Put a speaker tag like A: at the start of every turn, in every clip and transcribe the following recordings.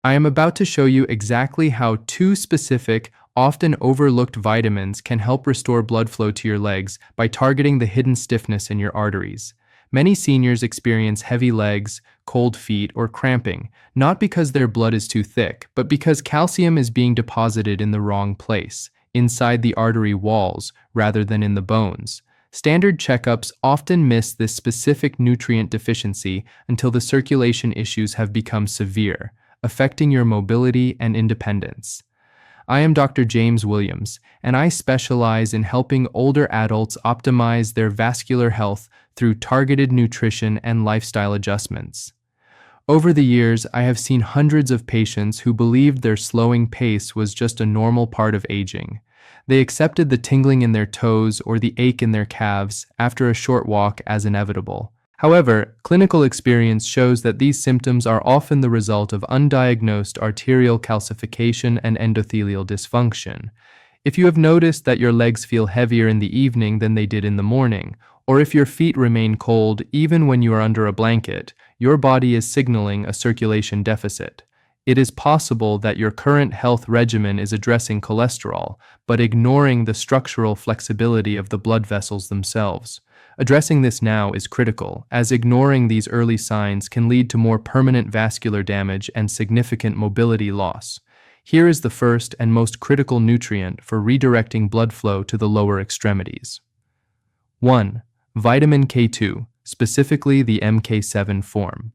A: I am about to show you exactly how two specific, often overlooked vitamins can help restore blood flow to your legs by targeting the hidden stiffness in your arteries. Many seniors experience heavy legs, cold feet, or cramping, not because their blood is too thick, but because calcium is being deposited in the wrong place, inside the artery walls, rather than in the bones. Standard checkups often miss this specific nutrient deficiency until the circulation issues have become severe, affecting your mobility and independence. I am Dr. James Williams, and I specialize in helping older adults optimize their vascular health through targeted nutrition and lifestyle adjustments. Over the years, I have seen hundreds of patients who believed their slowing pace was just a normal part of aging. They accepted the tingling in their toes or the ache in their calves after a short walk as inevitable. However, clinical experience shows that these symptoms are often the result of undiagnosed arterial calcification and endothelial dysfunction. If you have noticed that your legs feel heavier in the evening than they did in the morning, or if your feet remain cold even when you are under a blanket, your body is signaling a circulation deficit. It is possible that your current health regimen is addressing cholesterol, but ignoring the structural flexibility of the blood vessels themselves. Addressing this now is critical, as ignoring these early signs can lead to more permanent vascular damage and significant mobility loss. Here is the first and most critical nutrient for redirecting blood flow to the lower extremities. 1. Vitamin K2, specifically the MK7 form.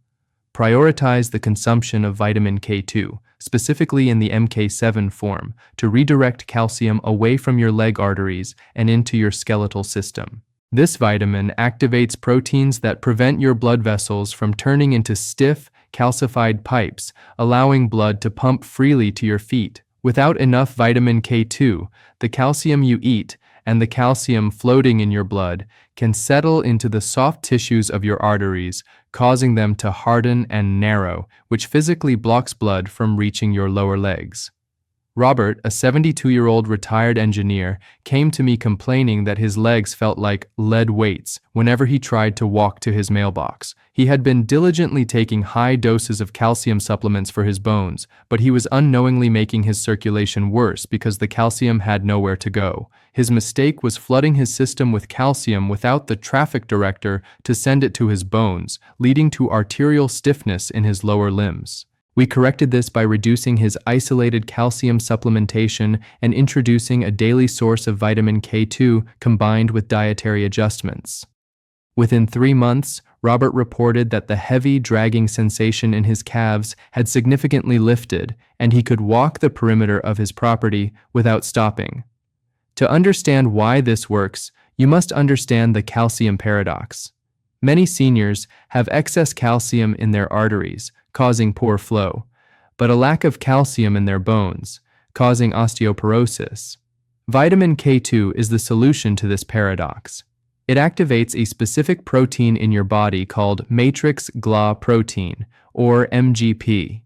A: Prioritize the consumption of vitamin K2, specifically in the MK7 form, to redirect calcium away from your leg arteries and into your skeletal system. This vitamin activates proteins that prevent your blood vessels from turning into stiff, calcified pipes, allowing blood to pump freely to your feet. Without enough vitamin K2, the calcium you eat and the calcium floating in your blood can settle into the soft tissues of your arteries, causing them to harden and narrow, which physically blocks blood from reaching your lower legs. Robert, a 72-year-old retired engineer, came to me complaining that his legs felt like lead weights whenever he tried to walk to his mailbox. He had been diligently taking high doses of calcium supplements for his bones, but he was unknowingly making his circulation worse because the calcium had nowhere to go. His mistake was flooding his system with calcium without the traffic director to send it to his bones, leading to arterial stiffness in his lower limbs. We corrected this by reducing his isolated calcium supplementation and introducing a daily source of vitamin K2 combined with dietary adjustments. Within 3 months, Robert reported that the heavy, dragging sensation in his calves had significantly lifted, and he could walk the perimeter of his property without stopping. To understand why this works, you must understand the calcium paradox. Many seniors have excess calcium in their arteries, causing poor flow, but a lack of calcium in their bones, causing osteoporosis. Vitamin K2 is the solution to this paradox. It activates a specific protein in your body called matrix GLA protein, or MGP.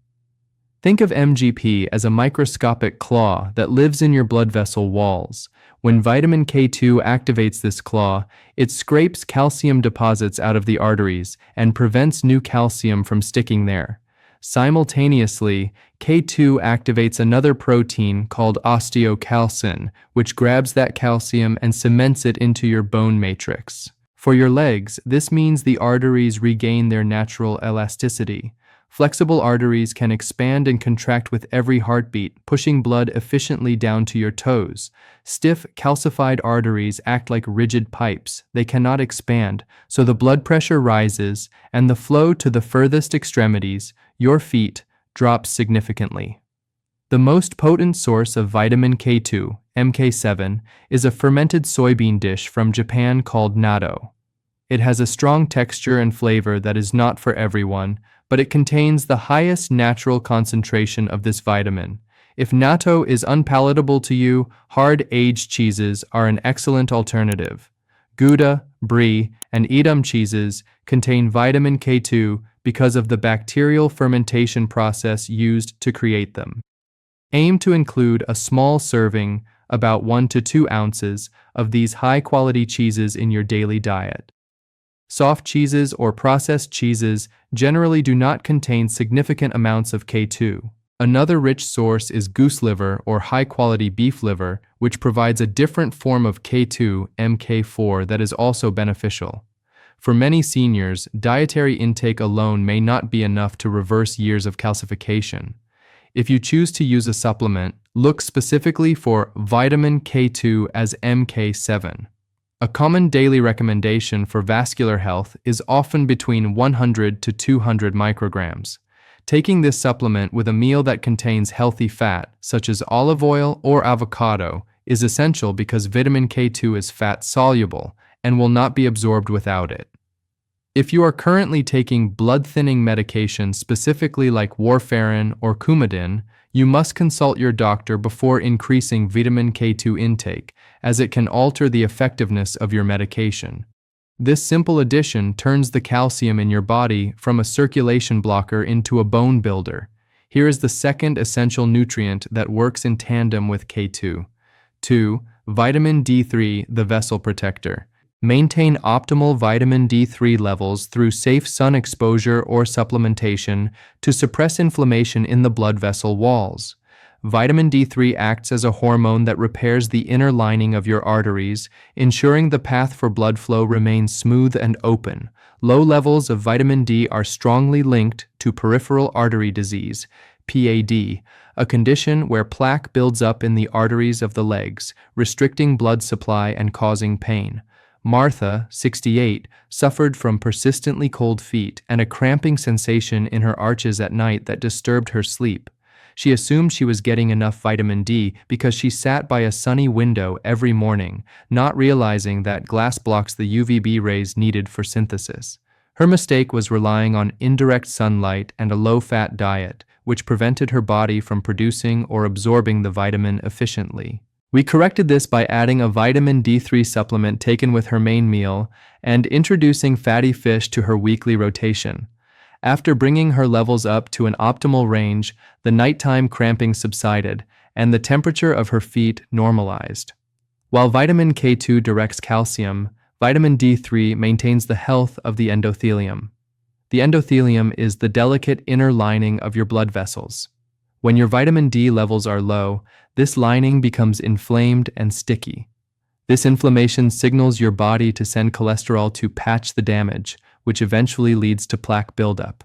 A: Think of MGP as a microscopic claw that lives in your blood vessel walls. When vitamin K2 activates this claw, it scrapes calcium deposits out of the arteries and prevents new calcium from sticking there. Simultaneously, K2 activates another protein called osteocalcin, which grabs that calcium and cements it into your bone matrix. For your legs, this means the arteries regain their natural elasticity. Flexible arteries can expand and contract with every heartbeat, pushing blood efficiently down to your toes. Stiff, calcified arteries act like rigid pipes. They cannot expand, so the blood pressure rises, and the flow to the furthest extremities, your feet, drops significantly. The most potent source of vitamin K2, MK7, is a fermented soybean dish from Japan called natto. It has a strong texture and flavor that is not for everyone, but it contains the highest natural concentration of this vitamin. If natto is unpalatable to you, hard-aged cheeses are an excellent alternative. Gouda, brie, and Edam cheeses contain vitamin K2 because of the bacterial fermentation process used to create them. Aim to include a small serving, about 1 to 2 ounces, of these high-quality cheeses in your daily diet. Soft cheeses or processed cheeses generally do not contain significant amounts of K2. Another rich source is goose liver or high-quality beef liver, which provides a different form of K2, MK4 that is also beneficial. For many seniors, dietary intake alone may not be enough to reverse years of calcification. If you choose to use a supplement, look specifically for vitamin K2 as MK7. A common daily recommendation for vascular health is often between 100 to 200 micrograms. Taking this supplement with a meal that contains healthy fat, such as olive oil or avocado, is essential because vitamin K2 is fat-soluble and will not be absorbed without it. If you are currently taking blood-thinning medication specifically like warfarin or Coumadin, you must consult your doctor before increasing vitamin K2 intake, as it can alter the effectiveness of your medication. This simple addition turns the calcium in your body from a circulation blocker into a bone builder. Here is the second essential nutrient that works in tandem with K2. 2. Vitamin D3, the vessel protector. Maintain optimal vitamin D3 levels through safe sun exposure or supplementation to suppress inflammation in the blood vessel walls. Vitamin D3 acts as a hormone that repairs the inner lining of your arteries, ensuring the path for blood flow remains smooth and open. Low levels of vitamin D are strongly linked to peripheral artery disease, PAD, a condition where plaque builds up in the arteries of the legs, restricting blood supply and causing pain. Martha, 68, suffered from persistently cold feet and a cramping sensation in her arches at night that disturbed her sleep. She assumed she was getting enough vitamin D because she sat by a sunny window every morning, not realizing that glass blocks the UVB rays needed for synthesis. Her mistake was relying on indirect sunlight and a low-fat diet, which prevented her body from producing or absorbing the vitamin efficiently. We corrected this by adding a vitamin D3 supplement taken with her main meal and introducing fatty fish to her weekly rotation. After bringing her levels up to an optimal range, the nighttime cramping subsided and the temperature of her feet normalized. While vitamin K2 directs calcium, vitamin D3 maintains the health of the endothelium. The endothelium is the delicate inner lining of your blood vessels. When your vitamin D levels are low, this lining becomes inflamed and sticky. This inflammation signals your body to send cholesterol to patch the damage, which eventually leads to plaque buildup.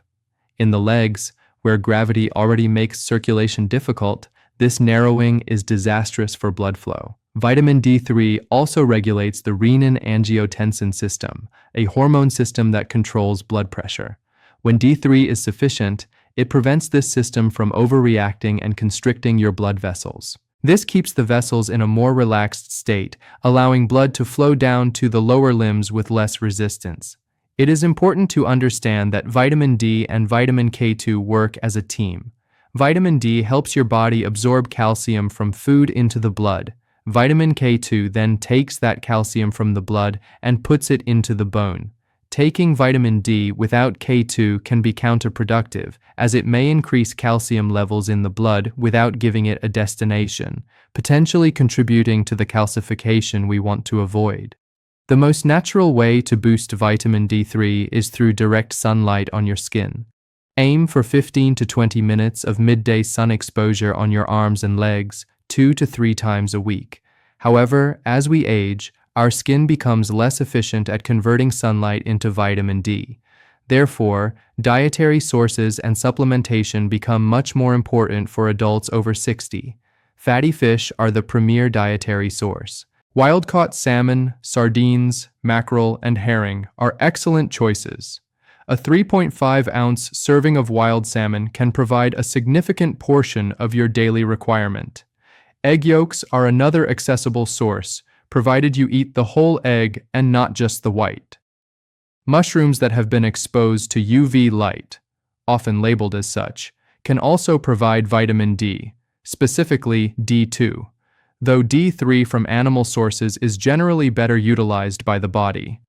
A: In the legs, where gravity already makes circulation difficult, this narrowing is disastrous for blood flow. Vitamin D3 also regulates the renin-angiotensin system, a hormone system that controls blood pressure. When D3 is sufficient, it prevents this system from overreacting and constricting your blood vessels. This keeps the vessels in a more relaxed state, allowing blood to flow down to the lower limbs with less resistance. It is important to understand that vitamin D and vitamin K2 work as a team. Vitamin D helps your body absorb calcium from food into the blood. Vitamin K2 then takes that calcium from the blood and puts it into the bone. Taking vitamin D without K2 can be counterproductive, as it may increase calcium levels in the blood without giving it a destination, potentially contributing to the calcification we want to avoid. The most natural way to boost vitamin D3 is through direct sunlight on your skin. Aim for 15 to 20 minutes of midday sun exposure on your arms and legs 2 to 3 times a week. However, as we age, our skin becomes less efficient at converting sunlight into vitamin D. Therefore, dietary sources and supplementation become much more important for adults over 60. Fatty fish are the premier dietary source. Wild-caught salmon, sardines, mackerel, and herring are excellent choices. A 3.5-ounce serving of wild salmon can provide a significant portion of your daily requirement. Egg yolks are another accessible source, provided you eat the whole egg and not just the white. Mushrooms that have been exposed to UV light, often labeled as such, can also provide vitamin D, specifically D2, though D3 from animal sources is generally better utilized by the body.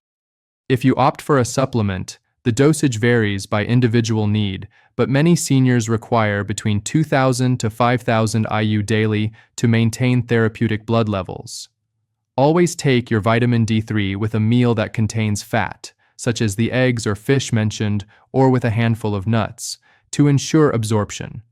A: If you opt for a supplement, the dosage varies by individual need, but many seniors require between 2,000 to 5,000 IU daily to maintain therapeutic blood levels. Always take your vitamin D3 with a meal that contains fat, such as the eggs or fish mentioned, or with a handful of nuts, to ensure absorption.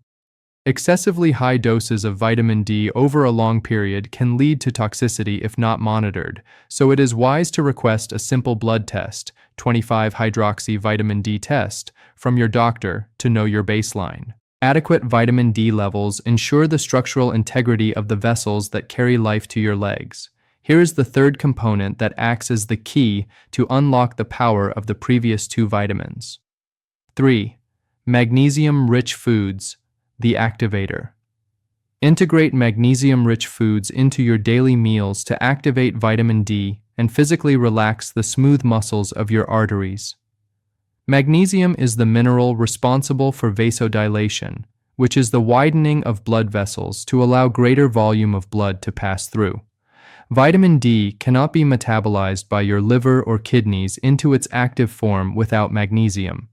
A: Excessively high doses of vitamin D over a long period can lead to toxicity if not monitored, so it is wise to request a simple blood test, 25-hydroxy vitamin D test, from your doctor to know your baseline. Adequate vitamin D levels ensure the structural integrity of the vessels that carry life to your legs. Here is the third component that acts as the key to unlock the power of the previous two vitamins. 3. Magnesium-rich foods, the activator. Integrate magnesium-rich foods into your daily meals to activate vitamin D and physically relax the smooth muscles of your arteries. Magnesium is the mineral responsible for vasodilation, which is the widening of blood vessels to allow greater volume of blood to pass through. Vitamin D cannot be metabolized by your liver or kidneys into its active form without magnesium.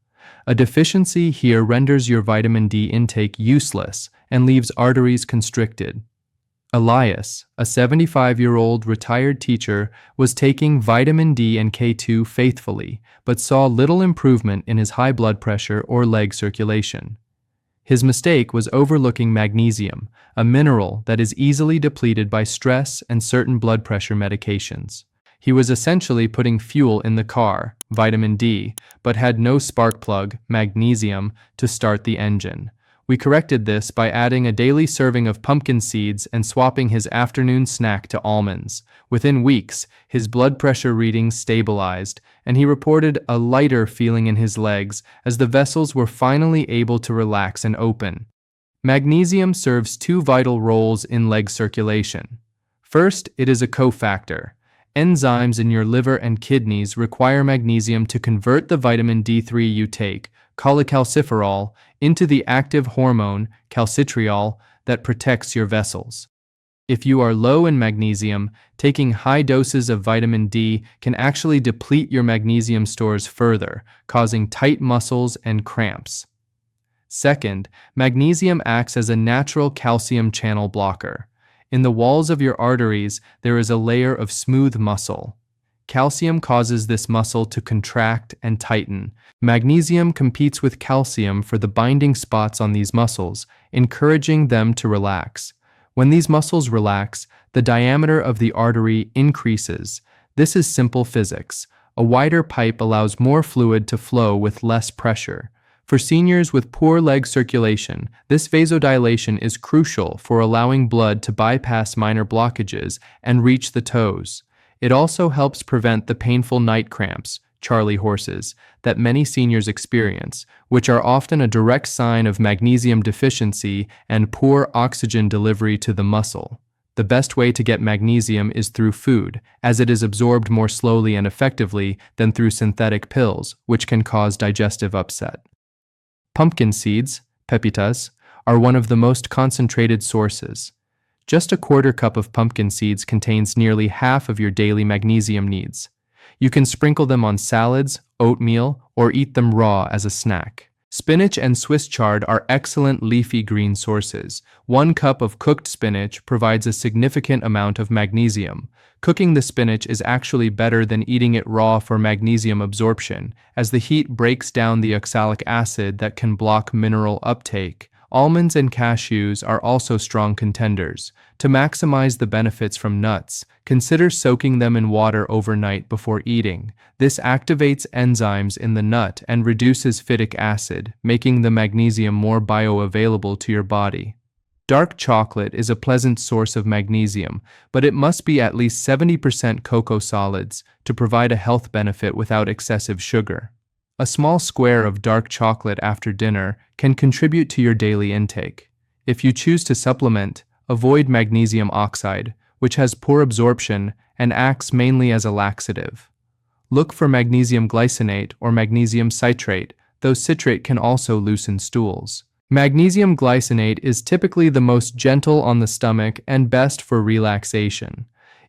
A: A deficiency here renders your vitamin D intake useless and leaves arteries constricted. Elias, a 75-year-old retired teacher, was taking vitamin D and K2 faithfully, but saw little improvement in his high blood pressure or leg circulation. His mistake was overlooking magnesium, a mineral that is easily depleted by stress and certain blood pressure medications. He was essentially putting fuel in the car, vitamin D, but had no spark plug, magnesium, to start the engine. We corrected this by adding a daily serving of pumpkin seeds and swapping his afternoon snack to almonds. Within weeks, his blood pressure readings stabilized, and he reported a lighter feeling in his legs as the vessels were finally able to relax and open. Magnesium serves two vital roles in leg circulation. First, it is a cofactor. Enzymes in your liver and kidneys require magnesium to convert the vitamin D3 you take, cholecalciferol, into the active hormone, calcitriol, that protects your vessels. If you are low in magnesium, taking high doses of vitamin D can actually deplete your magnesium stores further, causing tight muscles and cramps. Second, magnesium acts as a natural calcium channel blocker. In the walls of your arteries, there is a layer of smooth muscle. Calcium causes this muscle to contract and tighten. Magnesium competes with calcium for the binding spots on these muscles, encouraging them to relax. When these muscles relax, the diameter of the artery increases. This is simple physics. A wider pipe allows more fluid to flow with less pressure. For seniors with poor leg circulation, this vasodilation is crucial for allowing blood to bypass minor blockages and reach the toes. It also helps prevent the painful night cramps, Charlie horses, that many seniors experience, which are often a direct sign of magnesium deficiency and poor oxygen delivery to the muscle. The best way to get magnesium is through food, as it is absorbed more slowly and effectively than through synthetic pills, which can cause digestive upset. Pumpkin seeds, pepitas, are one of the most concentrated sources. Just a quarter cup of pumpkin seeds contains nearly half of your daily magnesium needs. You can sprinkle them on salads, oatmeal, or eat them raw as a snack. Spinach and Swiss chard are excellent leafy green sources. 1 cup of cooked spinach provides a significant amount of magnesium. Cooking the spinach is actually better than eating it raw for magnesium absorption, as the heat breaks down the oxalic acid that can block mineral uptake. Almonds and cashews are also strong contenders. To maximize the benefits from nuts, consider soaking them in water overnight before eating. This activates enzymes in the nut and reduces phytic acid, making the magnesium more bioavailable to your body. Dark chocolate is a pleasant source of magnesium, but it must be at least 70% cocoa solids to provide a health benefit without excessive sugar. A small square of dark chocolate after dinner can contribute to your daily intake. If you choose to supplement, avoid magnesium oxide, which has poor absorption and acts mainly as a laxative. Look for magnesium glycinate or magnesium citrate, though citrate can also loosen stools. Magnesium glycinate is typically the most gentle on the stomach and best for relaxation.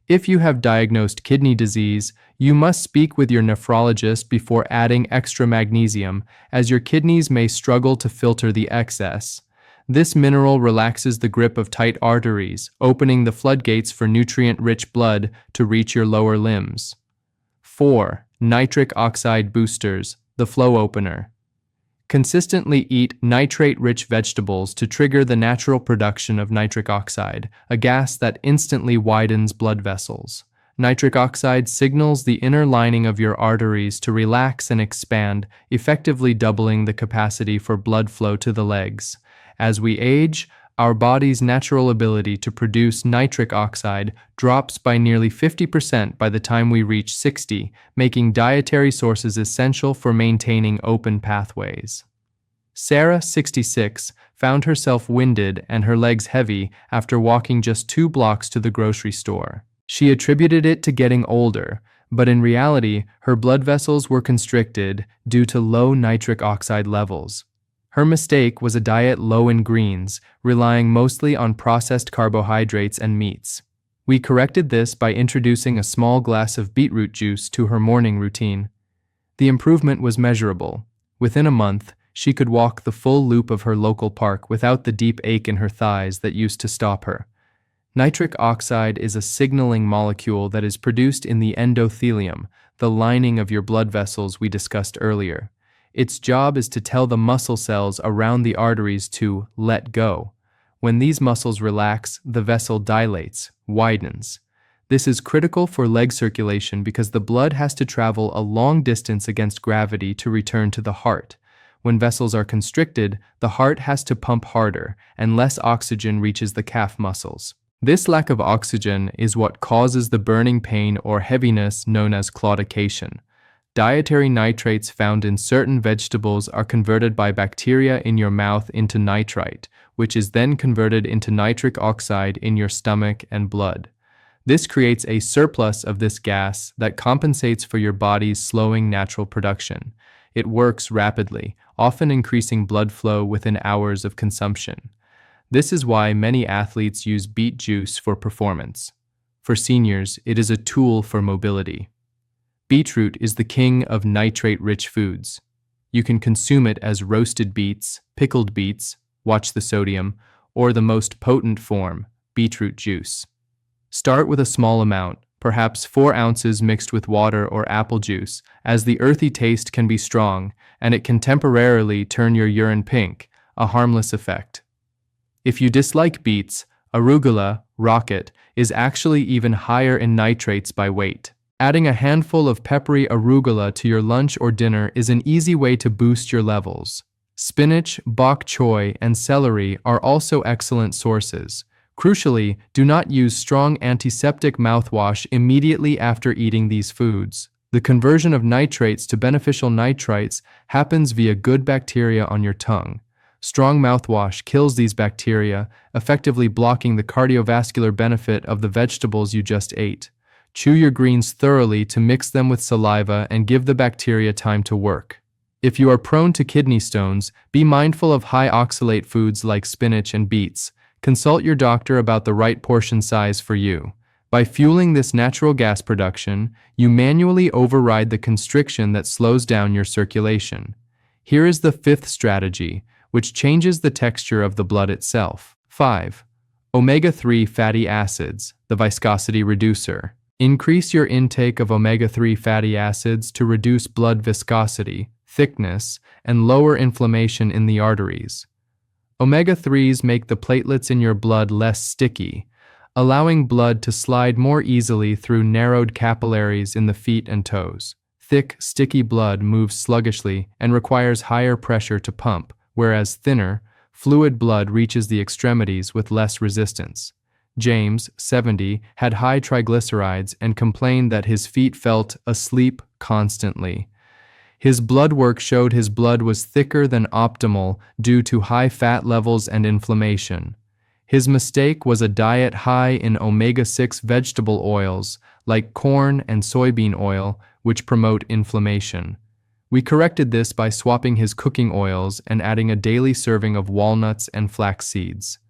A: If you have diagnosed kidney disease, you must speak with your nephrologist before adding extra magnesium, as your kidneys may struggle to filter the excess. This mineral relaxes the grip of tight arteries, opening the floodgates for nutrient-rich blood to reach your lower limbs. 4. Nitric oxide boosters, the flow opener. Consistently eat nitrate-rich vegetables to trigger the natural production of nitric oxide, a gas that instantly widens blood vessels. Nitric oxide signals the inner lining of your arteries to relax and expand, effectively doubling the capacity for blood flow to the legs. As we age, our body's natural ability to produce nitric oxide drops by nearly 50% by the time we reach 60, making dietary sources essential for maintaining open pathways. Sarah, 66, found herself winded and her legs heavy after walking just 2 blocks to the grocery store. She attributed it to getting older, but in reality, her blood vessels were constricted due to low nitric oxide levels. Her mistake was a diet low in greens, relying mostly on processed carbohydrates and meats. We corrected this by introducing a small glass of beetroot juice to her morning routine. The improvement was measurable. Within a month, she could walk the full loop of her local park without the deep ache in her thighs that used to stop her. Nitric oxide is a signaling molecule that is produced in the endothelium, the lining of your blood vessels we discussed earlier. Its job is to tell the muscle cells around the arteries to let go. When these muscles relax, the vessel dilates, widens. This is critical for leg circulation because the blood has to travel a long distance against gravity to return to the heart. When vessels are constricted, the heart has to pump harder, and less oxygen reaches the calf muscles. This lack of oxygen is what causes the burning pain or heaviness known as claudication. Dietary nitrates found in certain vegetables are converted by bacteria in your mouth into nitrite, which is then converted into nitric oxide in your stomach and blood. This creates a surplus of this gas that compensates for your body's slowing natural production. It works rapidly, often increasing blood flow within hours of consumption. This is why many athletes use beet juice for performance. For seniors, it is a tool for mobility. Beetroot is the king of nitrate-rich foods. You can consume it as roasted beets, pickled beets, watch the sodium, or the most potent form, beetroot juice. Start with a small amount, perhaps 4 ounces mixed with water or apple juice, as the earthy taste can be strong, and it can temporarily turn your urine pink, a harmless effect. If you dislike beets, arugula, rocket, is actually even higher in nitrates by weight. Adding a handful of peppery arugula to your lunch or dinner is an easy way to boost your levels. Spinach, bok choy, and celery are also excellent sources. Crucially, do not use strong antiseptic mouthwash immediately after eating these foods. The conversion of nitrates to beneficial nitrites happens via good bacteria on your tongue. Strong mouthwash kills these bacteria, effectively blocking the cardiovascular benefit of the vegetables you just ate. Chew your greens thoroughly to mix them with saliva and give the bacteria time to work. If you are prone to kidney stones, be mindful of high oxalate foods like spinach and beets. Consult your doctor about the right portion size for you. By fueling this natural gas production, you manually override the constriction that slows down your circulation. Here is the 5th strategy, which changes the texture of the blood itself. 5. Omega-3 fatty acids, the viscosity reducer. Increase your intake of omega-3 fatty acids to reduce blood viscosity, thickness, and lower inflammation in the arteries. Omega-3s make the platelets in your blood less sticky, allowing blood to slide more easily through narrowed capillaries in the feet and toes. Thick, sticky blood moves sluggishly and requires higher pressure to pump, whereas thinner, fluid blood reaches the extremities with less resistance. James, 70, had high triglycerides and complained that his feet felt asleep constantly. His blood work showed his blood was thicker than optimal due to high fat levels and inflammation. His mistake was a diet high in omega-6 vegetable oils, like corn and soybean oil, which promote inflammation. We corrected this by swapping his cooking oils and adding a daily serving of walnuts and flax seeds.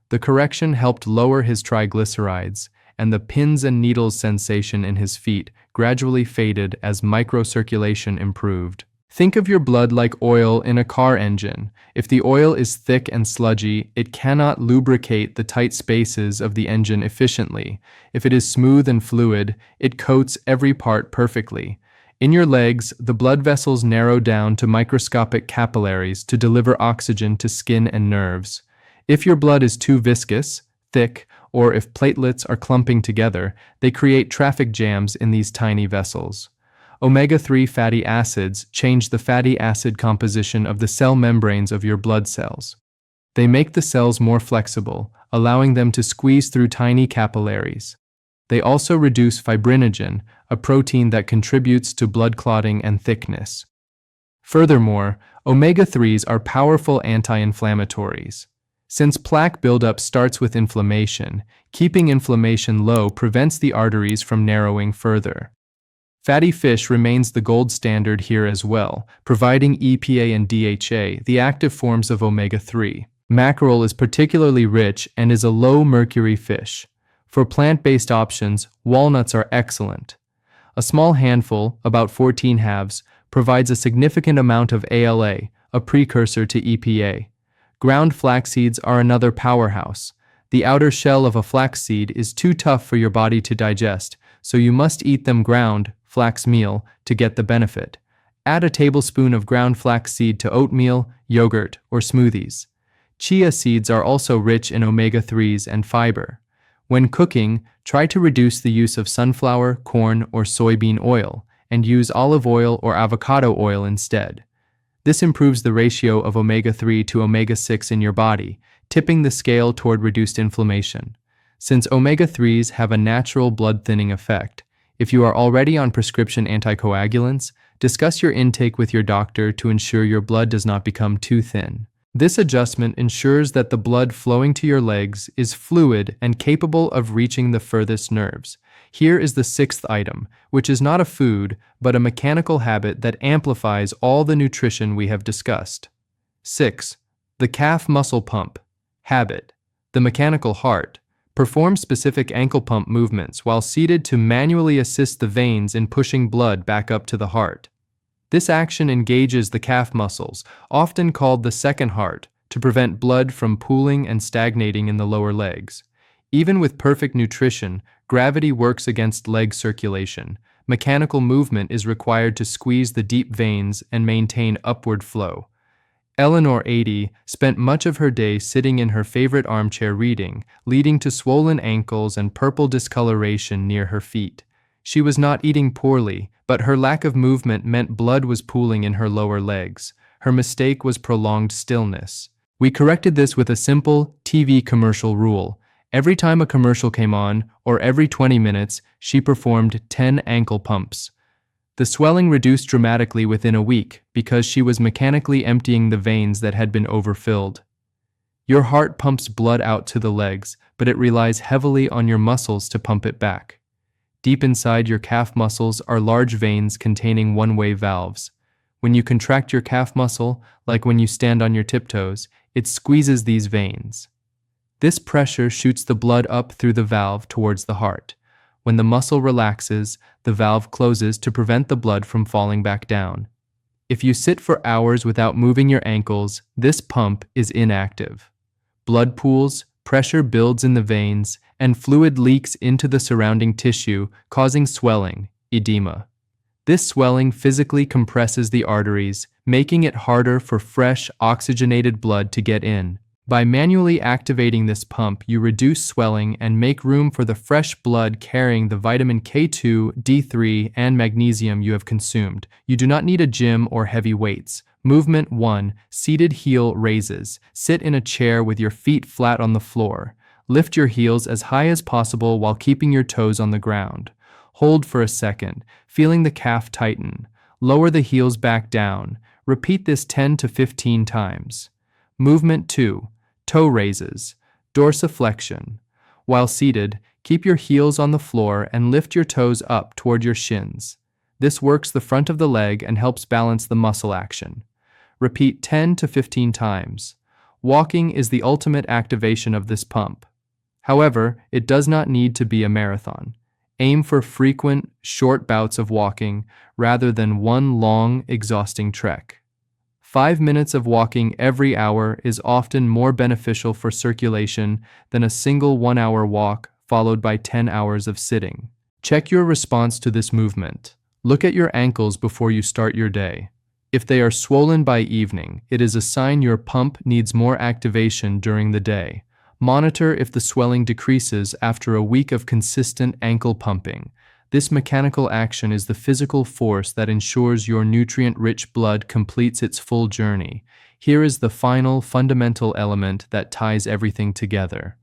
A: The correction helped lower his triglycerides, and the pins and needles sensation in his feet gradually faded as microcirculation improved. Think of your blood like oil in a car engine. If the oil is thick and sludgy, it cannot lubricate the tight spaces of the engine efficiently. If it is smooth and fluid, it coats every part perfectly. In your legs, the blood vessels narrow down to microscopic capillaries to deliver oxygen to skin and nerves. If your blood is too viscous, thick, or if platelets are clumping together, they create traffic jams in these tiny vessels. Omega-3 fatty acids change the fatty acid composition of the cell membranes of your blood cells. They make the cells more flexible, allowing them to squeeze through tiny capillaries. They also reduce fibrinogen, a protein that contributes to blood clotting and thickness. Furthermore, omega-3s are powerful anti-inflammatories. Since plaque buildup starts with inflammation, keeping inflammation low prevents the arteries from narrowing further. Fatty fish remains the gold standard here as well, providing EPA and DHA, the active forms of omega-3. Mackerel is particularly rich and is a low-mercury fish. For plant-based options, walnuts are excellent. A small handful, about 14 halves, provides a significant amount of ALA, a precursor to EPA. Ground flax seeds are another powerhouse. The outer shell of a flax seed is too tough for your body to digest, so you must eat them ground, flax meal, to get the benefit. Add a tablespoon of ground flax seed to oatmeal, yogurt, or smoothies. Chia seeds are also rich in omega-3s and fiber. When cooking, try to reduce the use of sunflower, corn, or soybean oil, and use olive oil or avocado oil instead. This improves the ratio of omega-3 to omega-6 in your body, tipping the scale toward reduced inflammation. Since omega-3s have a natural blood-thinning effect, if you are already on prescription anticoagulants, discuss your intake with your doctor to ensure your blood does not become too thin. This adjustment ensures that the blood flowing to your legs is fluid and capable of reaching the furthest nerves. Here is the sixth item, which is not a food, but a mechanical habit that amplifies all the nutrition we have discussed. 6. The calf muscle pump. Habit. The mechanical heart. Perform specific ankle pump movements while seated to manually assist the veins in pushing blood back up to the heart. This action engages the calf muscles, often called the second heart, to prevent blood from pooling and stagnating in the lower legs. Even with perfect nutrition, gravity works against leg circulation. Mechanical movement is required to squeeze the deep veins and maintain upward flow. Eleanor 80 spent much of her day sitting in her favorite armchair reading, leading to swollen ankles and purple discoloration near her feet. She was not eating poorly, but her lack of movement meant blood was pooling in her lower legs. Her mistake was prolonged stillness. We corrected this with a simple TV commercial rule. Every time a commercial came on, or every 20 minutes, she performed 10 ankle pumps. The swelling reduced dramatically within a week because she was mechanically emptying the veins that had been overfilled. Your heart pumps blood out to the legs, but it relies heavily on your muscles to pump it back. Deep inside your calf muscles are large veins containing one-way valves. When you contract your calf muscle, like when you stand on your tiptoes, it squeezes these veins. This pressure shoots the blood up through the valve towards the heart. When the muscle relaxes, the valve closes to prevent the blood from falling back down. If you sit for hours without moving your ankles, this pump is inactive. Blood pools, pressure builds in the veins, and fluid leaks into the surrounding tissue, causing swelling, edema. This swelling physically compresses the arteries, making it harder for fresh, oxygenated blood to get in. By manually activating this pump, you reduce swelling and make room for the fresh blood carrying the vitamin K2, D3, and magnesium you have consumed. You do not need a gym or heavy weights. Movement 1. Seated heel raises. Sit in a chair with your feet flat on the floor. Lift your heels as high as possible while keeping your toes on the ground. Hold for a second, feeling the calf tighten. Lower the heels back down. Repeat this 10 to 15 times. Movement 2. Toe raises. Dorsiflexion. While seated, keep your heels on the floor and lift your toes up toward your shins. This works the front of the leg and helps balance the muscle action. Repeat 10 to 15 times. Walking is the ultimate activation of this pump. However, it does not need to be a marathon. Aim for frequent, short bouts of walking rather than one long, exhausting trek. 5 minutes of walking every hour is often more beneficial for circulation than a single 1-hour walk followed by 10 hours of sitting. Check your response to this movement. Look at your ankles before you start your day. If they are swollen by evening, it is a sign your pump needs more activation during the day. Monitor if the swelling decreases after a week of consistent ankle pumping. This mechanical action is the physical force that ensures your nutrient-rich blood completes its full journey. Here is the final fundamental element that ties everything together.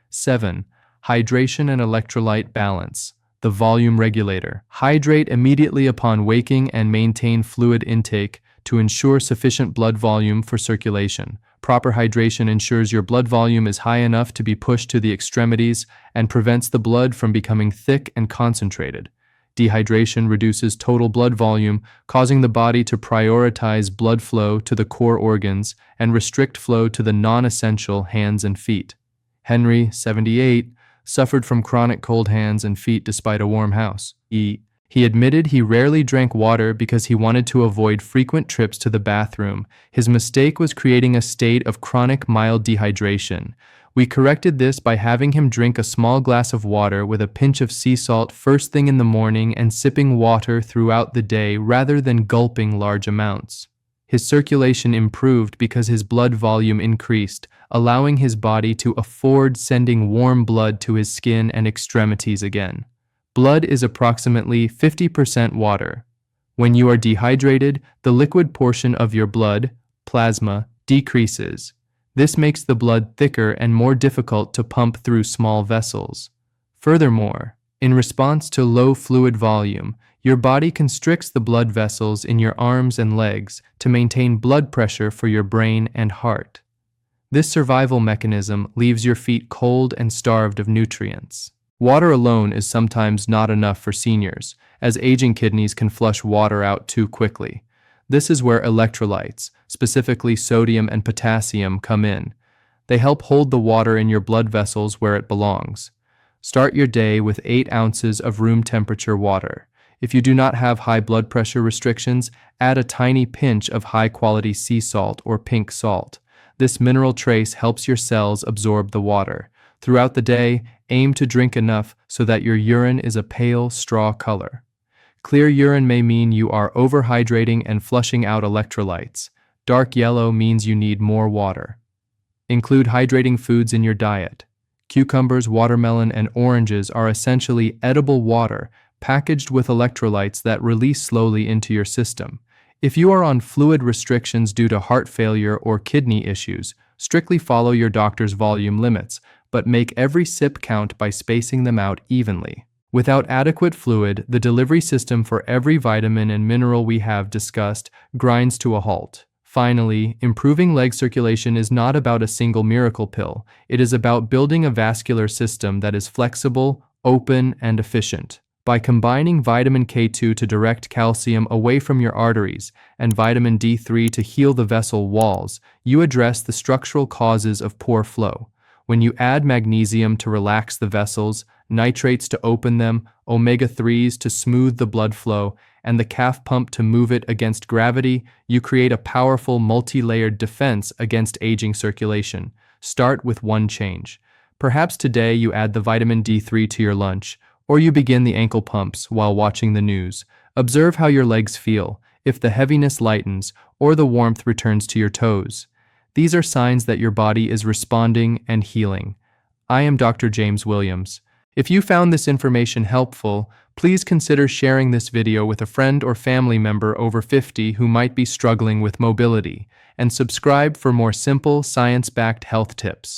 A: 7. Hydration and electrolyte balance. The volume regulator. Hydrate immediately upon waking and maintain fluid intake to ensure sufficient blood volume for circulation. Proper hydration ensures your blood volume is high enough to be pushed to the extremities and prevents the blood from becoming thick and concentrated. Dehydration reduces total blood volume, causing the body to prioritize blood flow to the core organs and restrict flow to the non-essential hands and feet. Henry, 78, suffered from chronic cold hands and feet despite a warm house. He admitted he rarely drank water because he wanted to avoid frequent trips to the bathroom. His mistake was creating a state of chronic mild dehydration. We corrected this by having him drink a small glass of water with a pinch of sea salt first thing in the morning and sipping water throughout the day rather than gulping large amounts. His circulation improved because his blood volume increased, allowing his body to afford sending warm blood to his skin and extremities again. Blood is approximately 50% water. When you are dehydrated, the liquid portion of your blood, plasma, decreases. This makes the blood thicker and more difficult to pump through small vessels. Furthermore, in response to low fluid volume, your body constricts the blood vessels in your arms and legs to maintain blood pressure for your brain and heart. This survival mechanism leaves your feet cold and starved of nutrients. Water alone is sometimes not enough for seniors, as aging kidneys can flush water out too quickly. This is where electrolytes, specifically sodium and potassium, come in. They help hold the water in your blood vessels where it belongs. Start your day with 8 ounces of room temperature water. If you do not have high blood pressure restrictions, add a tiny pinch of high-quality sea salt or pink salt. This mineral trace helps your cells absorb the water. Throughout the day, aim to drink enough so that your urine is a pale straw color. Clear urine may mean you are overhydrating and flushing out electrolytes. Dark yellow means you need more water. Include hydrating foods in your diet. Cucumbers, watermelon, and oranges are essentially edible water packaged with electrolytes that release slowly into your system. If you are on fluid restrictions due to heart failure or kidney issues, strictly follow your doctor's volume limits, but make every sip count by spacing them out evenly. Without adequate fluid, the delivery system for every vitamin and mineral we have discussed grinds to a halt. Finally, improving leg circulation is not about a single miracle pill. It is about building a vascular system that is flexible, open, and efficient. By combining vitamin K2 to direct calcium away from your arteries and vitamin D3 to heal the vessel walls, you address the structural causes of poor flow. When you add magnesium to relax the vessels, nitrates to open them, omega-3s to smooth the blood flow, and the calf pump to move it against gravity, you create a powerful multi-layered defense against aging circulation. Start with one change. Perhaps today you add the vitamin D3 to your lunch, or you begin the ankle pumps while watching the news. Observe how your legs feel, if the heaviness lightens or the warmth returns to your toes. These are signs that your body is responding and healing. I am Dr. James Williams. If you found this information helpful, please consider sharing this video with a friend or family member over 50 who might be struggling with mobility, and subscribe for more simple, science-backed health tips.